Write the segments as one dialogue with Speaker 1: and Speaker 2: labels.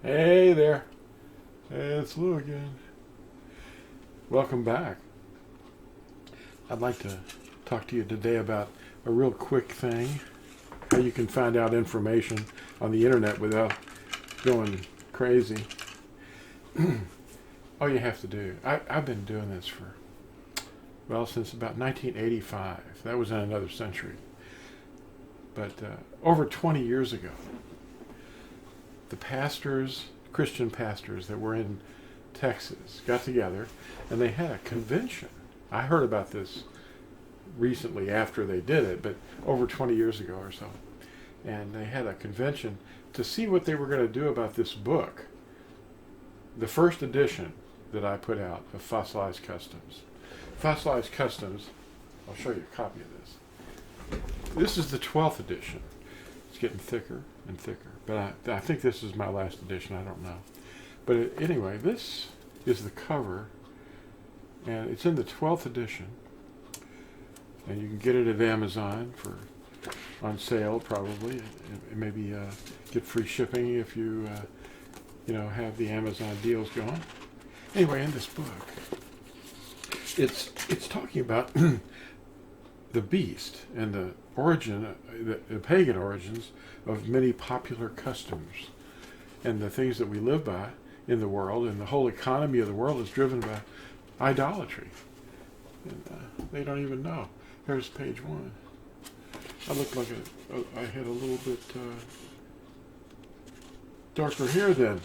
Speaker 1: Hey there. Hey, it's Lou again. Welcome back. I'd like to talk to you today about a real quick thing, how you can find out information on the internet without going crazy. All you have to do, I've been doing this since about 1985. That was in another century. But over 20 years ago, the Christian pastors that were in Texas got together and they had a convention. I heard about this recently after they did it, but over 20 years ago or so. And they had a convention to see what they were going to do about this book, the first edition that I put out of Fossilized Customs. Fossilized Customs, I'll show you a copy of this. This is the 12th edition. It's getting thicker and thicker, but I think this is my last edition. I don't know. But anyway, this is the cover, and it's in the 12th edition, and you can get it at Amazon on sale probably. Maybe get free shipping if you have the Amazon deals going. Anyway, in this book, it's talking about the beast and the origin, the pagan origins of many popular customs, and the things that we live by in the world, and the whole economy of the world is driven by idolatry. And they don't even know. Here's page 1. I look like I had a little bit darker hair then.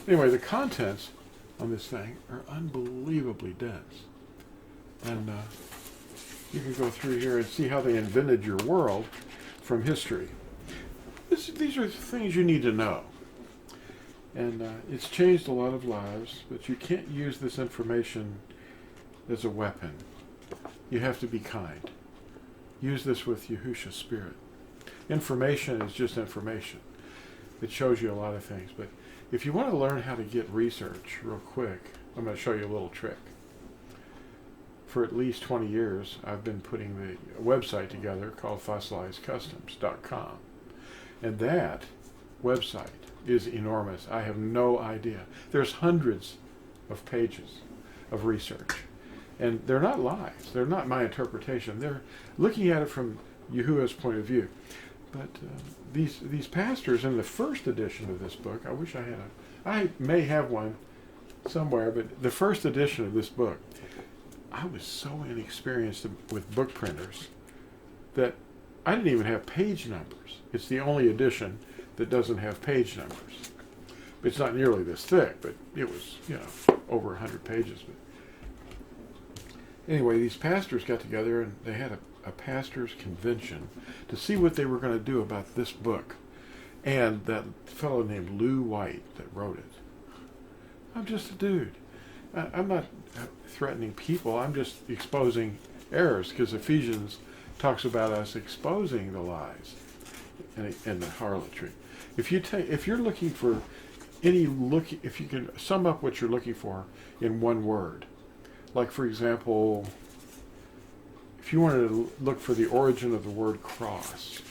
Speaker 1: Anyway, the contents on this thing are unbelievably dense. And you can go through here and see how they invented your world from history. These are things you need to know. And it's changed a lot of lives, but you can't use this information as a weapon. You have to be kind. Use this with Yahushua's spirit. Information is just information. It shows you a lot of things. But if you want to learn how to get research real quick, I'm going to show you a little trick. For at least 20 years, I've been putting the website together called fossilizedcustoms.com. And that website is enormous. I have no idea. There's hundreds of pages of research. And they're not lies. They're not my interpretation. They're looking at it from Yahuwah's point of view. But these pastors in the first edition of this book, I may have one somewhere, but the first edition of this book, I was so inexperienced with book printers that I didn't even have page numbers. It's the only edition that doesn't have page numbers. It's not nearly this thick, but it was, over 100 pages. But anyway, these pastors got together and they had a pastors' convention to see what they were going to do about this book. And that fellow named Lou White that wrote it. I'm just a dude. I'm not threatening people. I'm just exposing errors, because Ephesians talks about us exposing the lies and the harlotry. If you're looking for if you can sum up what you're looking for in one word, like for example, if you wanted to look for the origin of the word cross,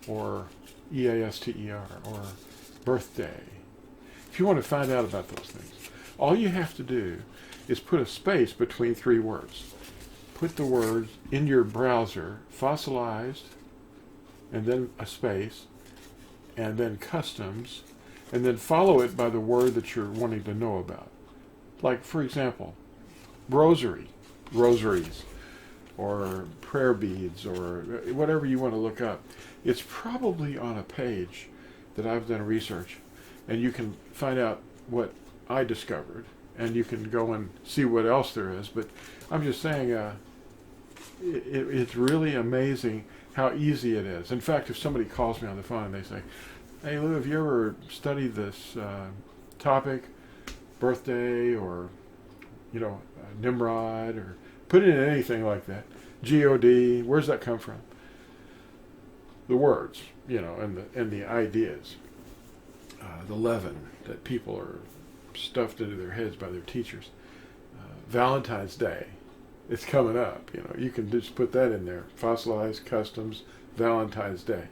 Speaker 1: or EASTER, or birthday, if you want to find out about those things, all you have to do is put a space between 3 words. Put the words in your browser, fossilized, and then a space, and then customs, and then follow it by the word that you're wanting to know about. Like, for example, rosaries, or prayer beads, or whatever you want to look up. It's probably on a page that I've done research, and you can find out what I discovered, and you can go and see what else there is. But I'm just saying, it's really amazing how easy it is. In fact, if somebody calls me on the phone and they say, "Hey Lou, have you ever studied this topic, birthday, or Nimrod, or put it in anything like that, God, where's that come from?" The words, and the ideas, the leaven that people are stuffed into their heads by their teachers. Valentine's Day, it's coming up. You can just put that in there. Fossilized Customs, Valentine's Day.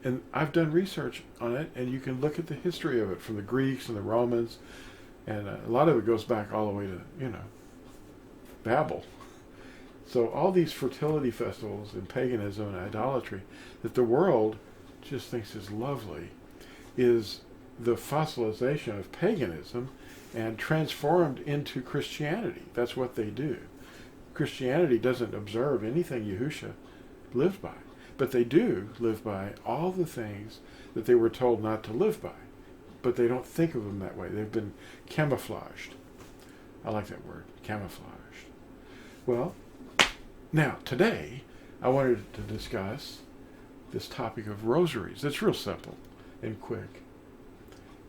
Speaker 1: And I've done research on it, and you can look at the history of it from the Greeks and the Romans, and a lot of it goes back all the way to, Babel. So all these fertility festivals and paganism and idolatry that the world just thinks is lovely is the fossilization of paganism and transformed into Christianity. That's what they do. Christianity doesn't observe anything Yahusha lived by, but they do live by all the things that they were told not to live by. But they don't think of them that way. They've been camouflaged. I like that word, camouflaged. Well, now, today, I wanted to discuss this topic of rosaries. It's real simple and quick.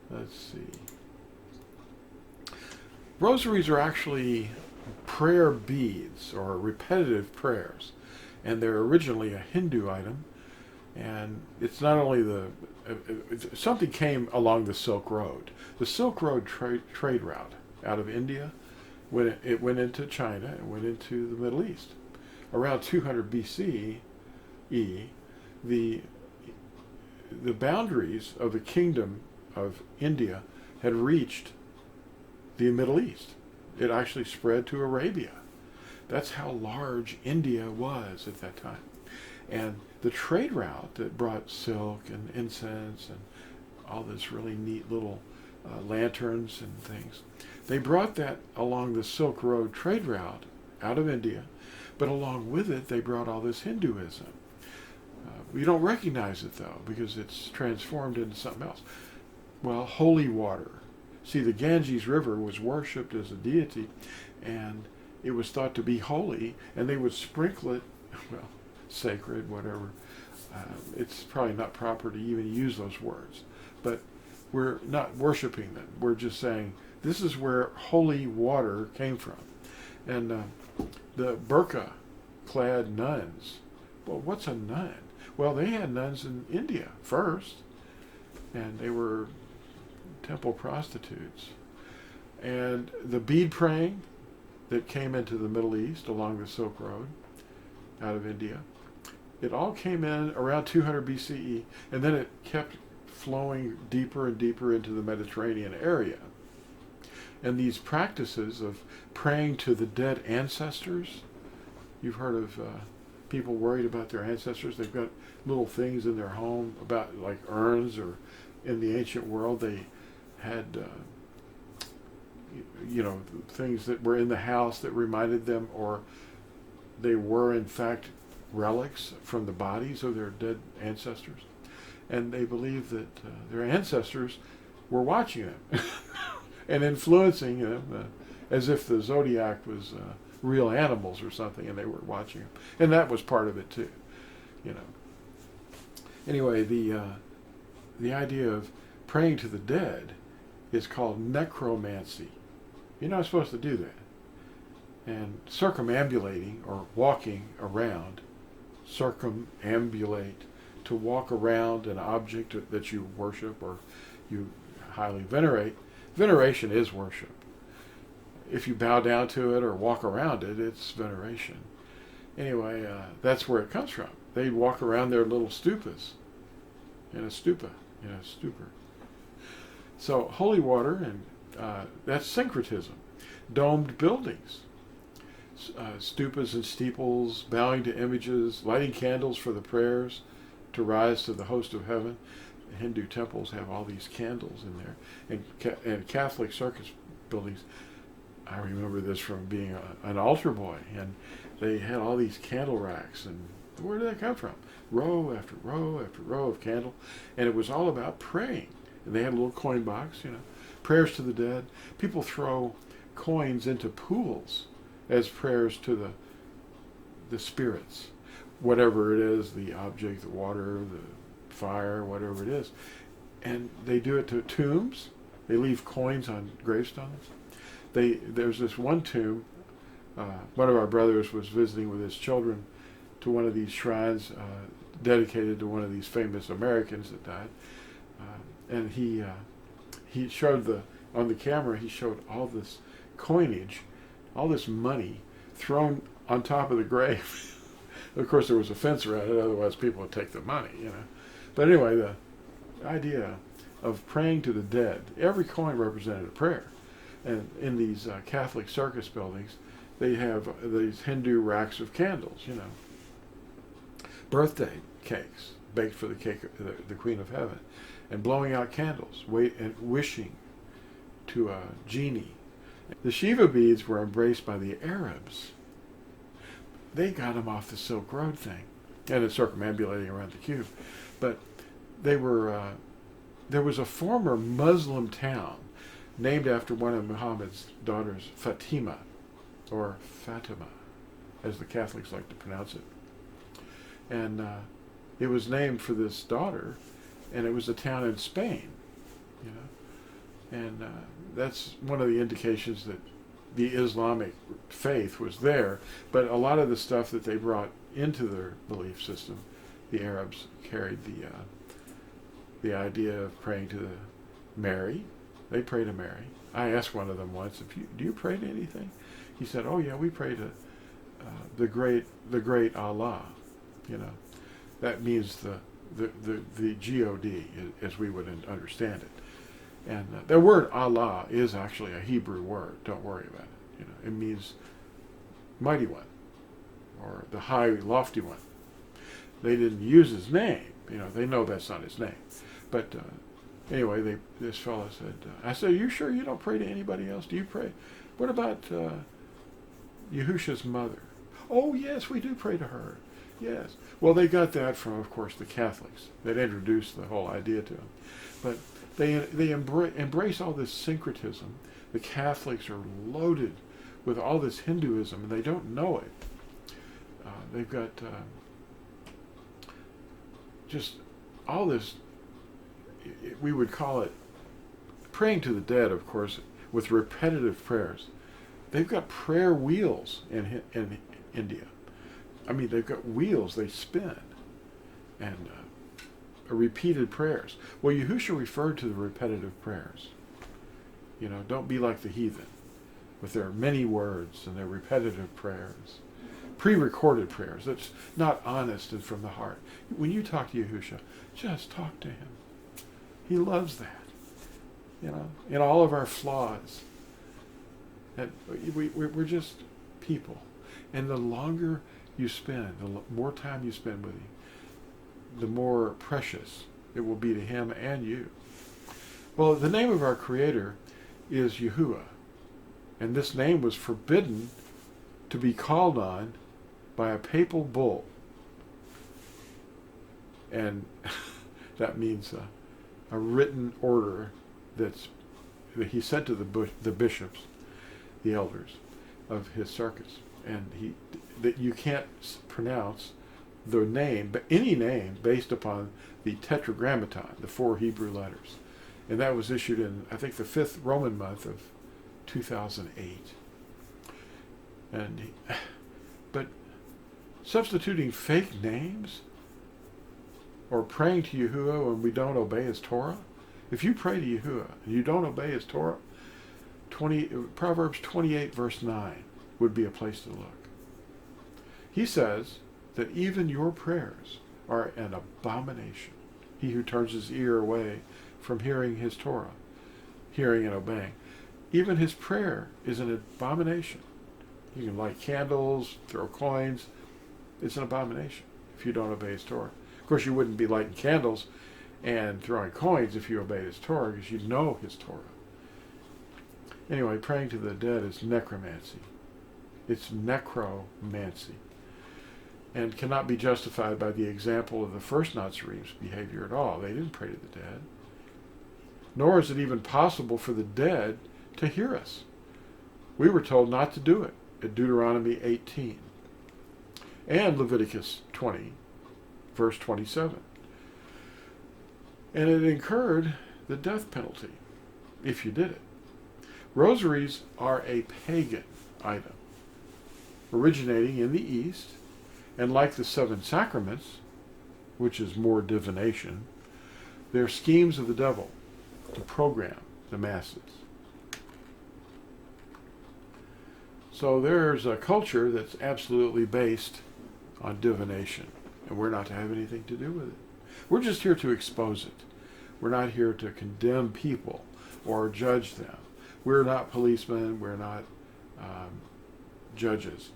Speaker 1: Let's see. Rosaries are actually prayer beads or repetitive prayers, and they're originally a Hindu item. And it's not only something came along the Silk Road. The Silk Road trade route out of India, when it went into China and went into the Middle East. Around 200 BCE, the boundaries of the kingdom of India had reached the Middle East. It actually spread to Arabia. That's how large India was at that time. And the trade route that brought silk and incense and all this really neat little lanterns and things, they brought that along the Silk Road trade route out of India, but along with it they brought all this Hinduism. You don't recognize it though, because it's transformed into something else. Well, holy water. See, the Ganges River was worshipped as a deity, and it was thought to be holy, and they would sprinkle it, well, sacred, whatever. It's probably not proper to even use those words, but we're not worshiping them. We're just saying this is where holy water came from. And the burqa-clad nuns, well, what's a nun? Well, they had nuns in India first, and they were temple prostitutes. And the bead praying that came into the Middle East along the Silk Road out of India, it all came in around 200 BCE, and then it kept flowing deeper and deeper into the Mediterranean area. And these practices of praying to the dead ancestors, you've heard of people worried about their ancestors. They've got little things in their home, about like urns, or in the ancient world they had things that were in the house that reminded them, or they were in fact relics from the bodies of their dead ancestors. And they believed that their ancestors were watching them and influencing them, as if the zodiac was real animals or something, and they were watching them. And that was part of it too, Anyway, the idea of praying to the dead is called necromancy. You're not supposed to do that. And circumambulating, or walking around, circumambulate, to walk around an object that you worship or you highly venerate. Veneration is worship. If you bow down to it or walk around it, it's veneration. Anyway, that's where it comes from. They walk around their little stupas, in a stupa, in a stupor. So holy water, and that's syncretism. Domed buildings, stupas and steeples, bowing to images, lighting candles for the prayers to rise to the host of heaven. The Hindu temples have all these candles in there, and Catholic circus buildings. I remember this from being an altar boy, and they had all these candle racks, and where did that come from? Row after row after row of candle, and it was all about praying. And they had a little coin box, prayers to the dead. People throw coins into pools as prayers to the spirits, whatever it is, the object, the water, the fire, whatever it is. And they do it to tombs. They leave coins on gravestones. There's this one tomb. One of our brothers was visiting with his children to one of these shrines dedicated to one of these famous Americans that died. And he showed on the camera, he showed all this coinage, all this money thrown on top of the grave. Of course, there was a fence around it, otherwise people would take the money, But anyway, the idea of praying to the dead, every coin represented a prayer. And in these Catholic circus buildings, they have these Hindu racks of candles, birthday cakes baked for the Queen of Heaven, and blowing out candles, and wishing to a genie. The Shiva beads were embraced by the Arabs. They got them off the Silk Road thing, and it's circumambulating around the cube. But they were. There was a former Muslim town named after one of Muhammad's daughters, Fatima, or Fatima, as the Catholics like to pronounce it. And it was named for this daughter, and it was a town in Spain, And that's one of the indications that the Islamic faith was there. But a lot of the stuff that they brought into their belief system, the Arabs carried the idea of praying to Mary. They pray to Mary. I asked one of them once, do you pray to anything? He said, oh yeah, we pray to the great Allah. That means the God, as we would understand it. And the word Allah is actually a Hebrew word. Don't worry about it. It means mighty one, or the high, lofty one. They didn't use his name. They know that's not his name. But anyway, this fellow said, I said, are you sure you don't pray to anybody else? Do you pray? What about Yahusha's mother? Oh, yes, we do pray to her. Yes. Well, they got that from, of course, the Catholics that introduced the whole idea to them. But they embrace all this syncretism. The Catholics are loaded with all this Hinduism, and they don't know it. They've got just all this, we would call it praying to the dead, of course, with repetitive prayers. They've got prayer wheels in India. I mean, they've got wheels they spin, and repeated prayers. Well, Yahusha referred to the repetitive prayers. Don't be like the heathen with their many words and their repetitive prayers. Pre-recorded prayers. That's not honest and from the heart. When you talk to Yahusha, just talk to him. He loves that. In all of our flaws. That we're just people. And the longer you spend, the more time you spend with him, the more precious it will be to him and you. Well, the name of our Creator is Yahuwah. And this name was forbidden to be called on by a papal bull. And that means a written order that he sent to the bishops, the elders of his circus. And that you can't pronounce the name, but any name based upon the Tetragrammaton, the 4 Hebrew letters. And that was issued in, I think, the 5th Roman month of 2008. But substituting fake names or praying to Yahuwah when we don't obey his Torah, if you pray to Yahuwah and you don't obey his Torah, Proverbs 28 verse 9 would be a place to look. He says that even your prayers are an abomination. He who turns his ear away from hearing his Torah, hearing and obeying. Even his prayer is an abomination. You can light candles, throw coins. It's an abomination if you don't obey his Torah. Of course, you wouldn't be lighting candles and throwing coins if you obey his Torah, because you know his Torah. Anyway, praying to the dead is necromancy. It's necromancy, and cannot be justified by the example of the first Nazarene's behavior at all. They didn't pray to the dead. Nor is it even possible for the dead to hear us. We were told not to do it at Deuteronomy 18 and Leviticus 20, verse 27. And it incurred the death penalty if you did it. Rosaries are a pagan item, originating in the East, and like the 7 sacraments, which is more divination, they're schemes of the devil to program the masses. So there's a culture that's absolutely based on divination, and we're not to have anything to do with it. We're just here to expose it. We're not here to condemn people or judge them. We're not policemen. We're not judges.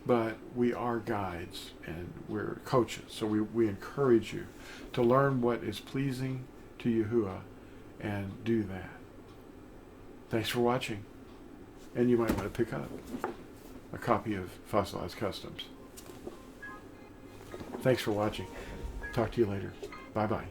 Speaker 1: But we are guides and we're coaches. So we encourage you to learn what is pleasing to Yahuwah and do that. Thanks for watching. And you might want to pick up a copy of Fossilized Customs. Thanks for watching. Talk to you later. Bye-bye.